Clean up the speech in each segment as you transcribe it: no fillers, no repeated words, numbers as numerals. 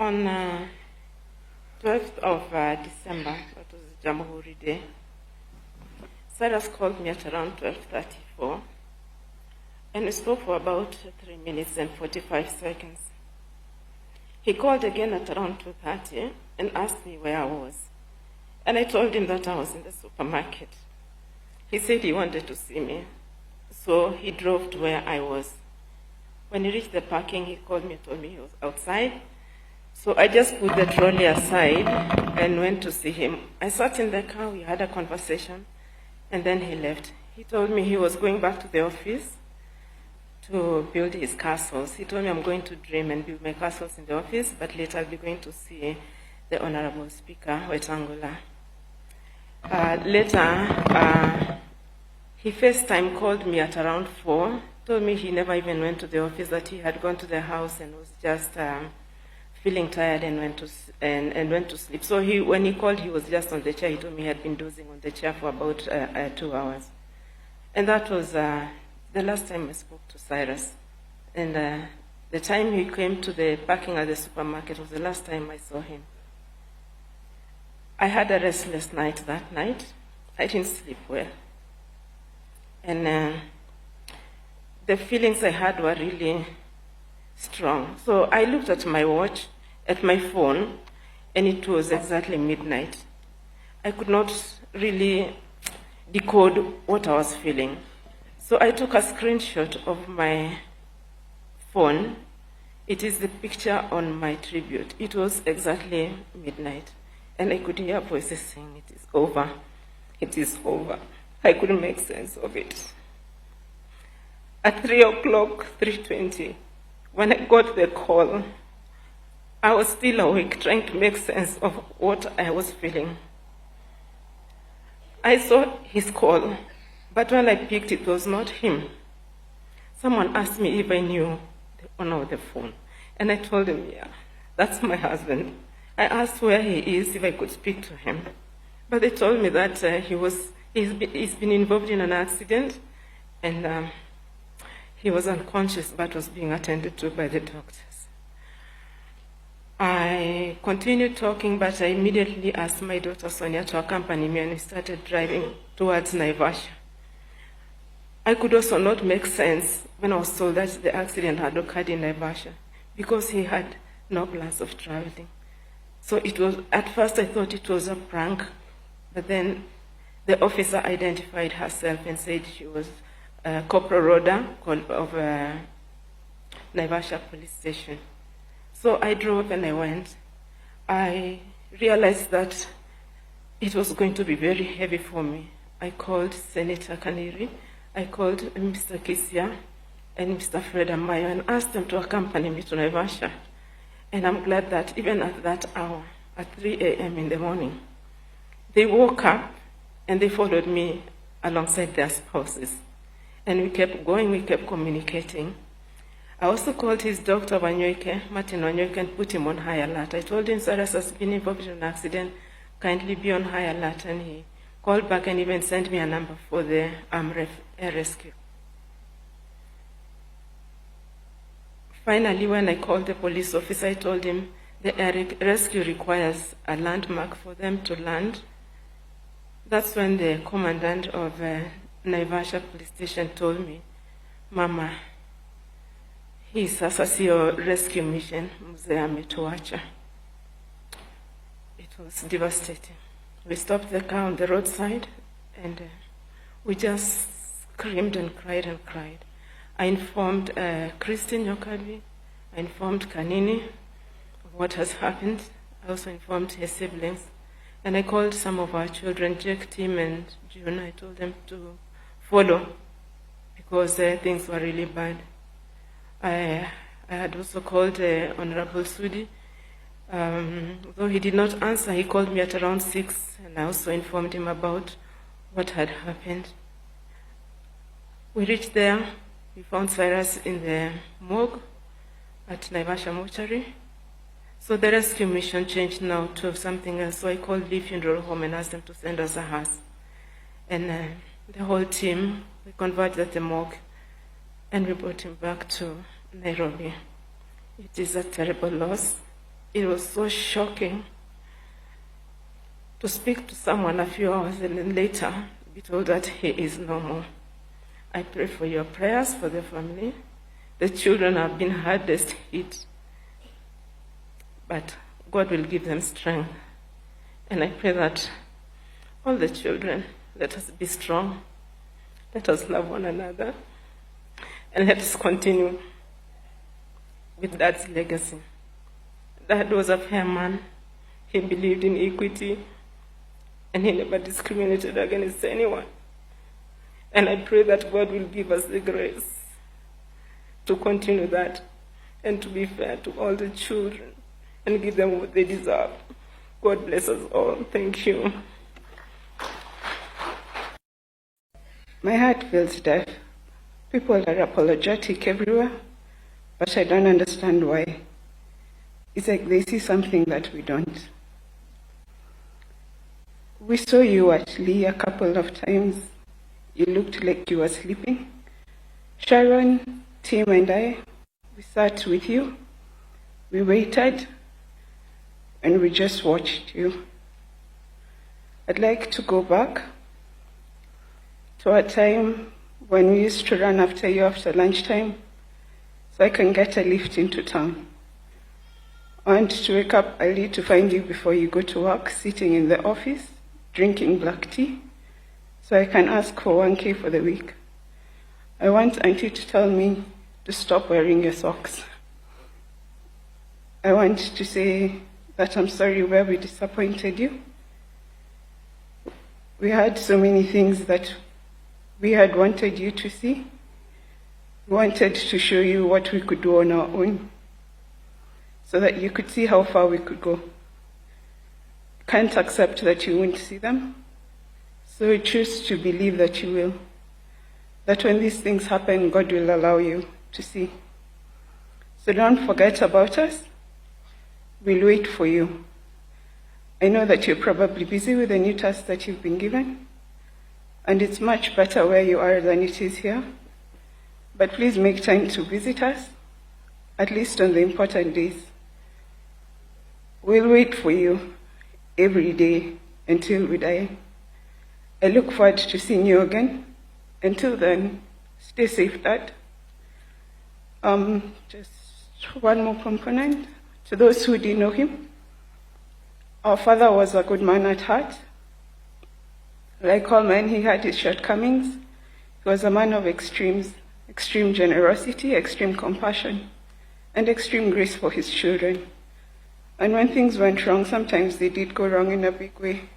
On 12th of December, that was Jamhuri Day, Cyrus called me at around 12:34, and we spoke for about 3 minutes and 45 seconds. He called again at around 2:30 and asked me where I was. And I told him that I was in the supermarket. He said he wanted to see me, so he drove to where I was. When he reached the parking, he called me and told me he was outside. So I just put the trolley aside and went to see him. I sat in the car, we had a conversation, and then he left. He told me he was going back to the office to build his castles. He told me I'm going to dream and build my castles in the office, but later I'll be going to see the Honorable Speaker, Wetangula. Later, he FaceTime called me at around 4, told me he never even went to the office, that he had gone to the house and was just feeling tired and went to sleep. So when he called, he was just on the chair. He told me he had been dozing on the chair for about 2 hours. And that was the last time I spoke to Cyrus. And the time he came to the parking at the supermarket was the last time I saw him. I had a restless night that night. I didn't sleep well. And the feelings I had were really strong. So I looked at my watch, at my phone, and it was exactly midnight. I could not really decode what I was feeling. So I took a screenshot of my phone. It is the picture on my tribute. It was exactly midnight. And I could hear voices saying, "It is over. It is over." I couldn't make sense of it. At 3 o'clock, 3:20, when I got the call, I was still awake, trying to make sense of what I was feeling. I saw his call, but when I picked, it was not him. Someone asked me if I knew the owner of the phone, and I told him, "Yeah, that's my husband." I asked where he is, if I could speak to him. But they told me that he's been involved in an accident, and he was unconscious but was being attended to by the doctors. I continued talking, but I immediately asked my daughter Sonia to accompany me, and we started driving towards Naivasha. I could also not make sense when I was told that the accident had occurred in Naivasha, because he had no plans of traveling. So at first I thought it was a prank, but then the officer identified herself and said she was Corporal Rhoda of Naivasha Police Station. So I drove and I went. I realized that it was going to be very heavy for me. I called Senator Kaniri, I called Mr. Kisia and Mr. Fred Amayo and asked them to accompany me to Naivasha. And I'm glad that even at that hour, at 3 a.m. in the morning, they woke up and they followed me alongside their spouses. And we kept going, we kept communicating. I also called his doctor, Martin Wanyoike, and put him on high alert. I told him Cyrus has been involved in an accident, kindly be on high alert. And he called back and even sent me a number for the air rescue. Finally, when I called the police officer, I told him the air rescue requires a landmark for them to land. That's when the commandant of Naivasha Police Station told me, "Mama, hii sasa sio rescue mission, mzee ametuacha." It was devastating. We stopped the car on the roadside and we just screamed and cried and cried. I informed Christine Nyokabi, I informed Kanini of what has happened. I also informed his siblings. And I called some of our children, Jake, Tim, and June. I told them to follow because things were really bad. I had also called Honorable Sudi. Though he did not answer, he called me at around 6, and I also informed him about what had happened. We reached there. We found Cyrus in the morgue at Naivasha Mortuary. So the rescue mission changed now to something else. So I called Lee Funeral Home and asked them to send us a hearse. And the whole team, we converged at the morgue and we brought him back to Nairobi. It is a terrible loss. It was so shocking to speak to someone a few hours and then later be told that he is no more. I pray for your prayers for the family. The children have been hardest hit, but God will give them strength. And I pray that all the children, let us be strong. Let us love one another. And let us continue with Dad's legacy. Dad was a fair man. He believed in equity, and he never discriminated against anyone. And I pray that God will give us the grace to continue that and to be fair to all the children and give them what they deserve. God bless us all. Thank you. My heart feels deaf. People are apologetic everywhere, but I don't understand why. It's like they see something that we don't. We saw you at Lee a couple of times. You looked like you were sleeping. Sharon, Tim, and I, we sat with you. We waited, and we just watched you. I'd like to go back to a time when we used to run after you after lunchtime so I can get a lift into town. I want to wake up early to find you before you go to work, sitting in the office, drinking black tea, so I can ask for 1K for the week. I want Auntie to tell me to stop wearing your socks. I want to say that I'm sorry where we disappointed you. We had so many things that we had wanted you to see. We wanted to show you what we could do on our own, so that you could see how far we could go. Can't accept that you won't see them, so we choose to believe that you will. That when these things happen, God will allow you to see. So don't forget about us. We'll wait for you. I know that you're probably busy with the new task that you've been given, and it's much better where you are than it is here. But please make time to visit us, at least on the important days. We'll wait for you every day until we die. I look forward to seeing you again. Until then, stay safe, Dad. Just one more component. To those who didn't know him, our father was a good man at heart. Like all men, he had his shortcomings. He was a man of extremes, extreme generosity, extreme compassion, and extreme grace for his children. And when things went wrong, sometimes they did go wrong in a big way.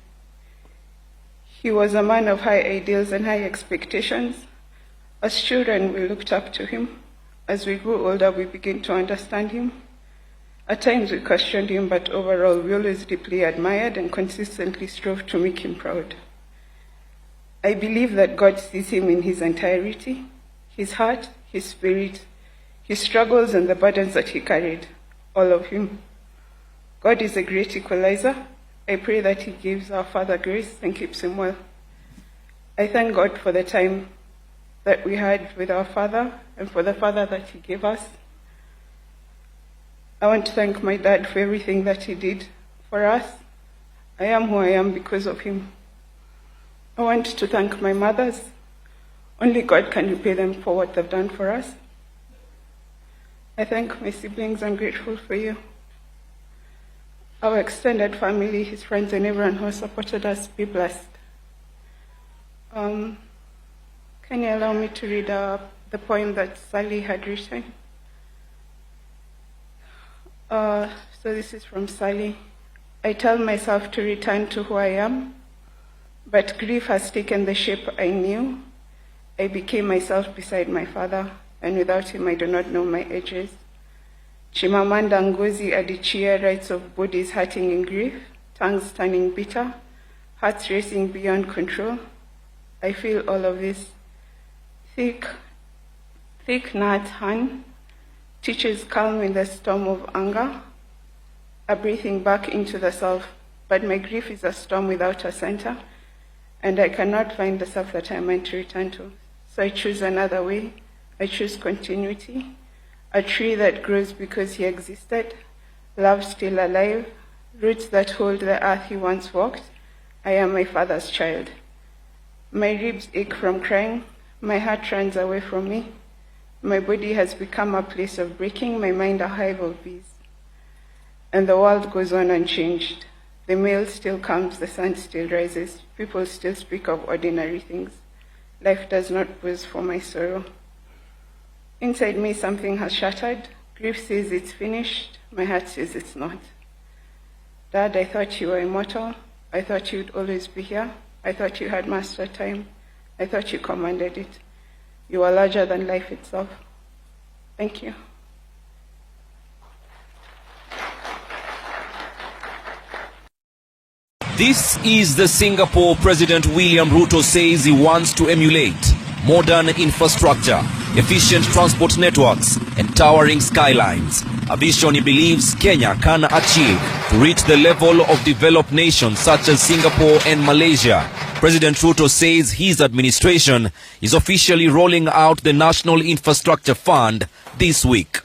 He was a man of high ideals and high expectations. As children, we looked up to him. As we grew older, we began to understand him. At times we questioned him, but overall we always deeply admired and consistently strove to make him proud. I believe that God sees him in his entirety, his heart, his spirit, his struggles and the burdens that he carried, all of him. God is a great equalizer. I pray that he gives our Father grace and keeps him well. I thank God for the time that we had with our Father and for the Father that he gave us. I want to thank my dad for everything that he did for us. I am who I am because of him. I want to thank my mothers. Only God can repay them for what they've done for us. I thank my siblings. I'm grateful for you. Our extended family, his friends, and everyone who supported us, be blessed. Can you allow me to read the poem that Sally had written? So this is from Sally. I tell myself to return to who I am, but grief has taken the shape I knew. I became myself beside my father, and without him I do not know my edges. Chimamanda Ngozi Adichie writes of bodies hurting in grief, tongues turning bitter, hearts racing beyond control. I feel all of this. Thick Nhat Hanh teaches calm in the storm of anger, a breathing back into the self, but my grief is a storm without a center, and I cannot find the self that I meant to return to. So I choose another way. I choose continuity, a tree that grows because he existed, love still alive, roots that hold the earth he once walked. I am my father's child. My ribs ache from crying, my heart runs away from me. My body has become a place of breaking, my mind a hive of bees. And the world goes on unchanged. The mail still comes, the sun still rises, people still speak of ordinary things. Life does not pause for my sorrow. Inside me, something has shattered. Grief says it's finished. My heart says it's not. Dad, I thought you were immortal. I thought you'd always be here. I thought you had mastered time. I thought you commanded it. You are larger than life itself. Thank you. This is the Singapore President William Ruto says he wants to emulate: modern infrastructure, efficient transport networks, and towering skylines. A vision he believes Kenya can achieve to reach the level of developed nations such as Singapore and Malaysia. President Ruto says his administration is officially rolling out the National Infrastructure Fund this week.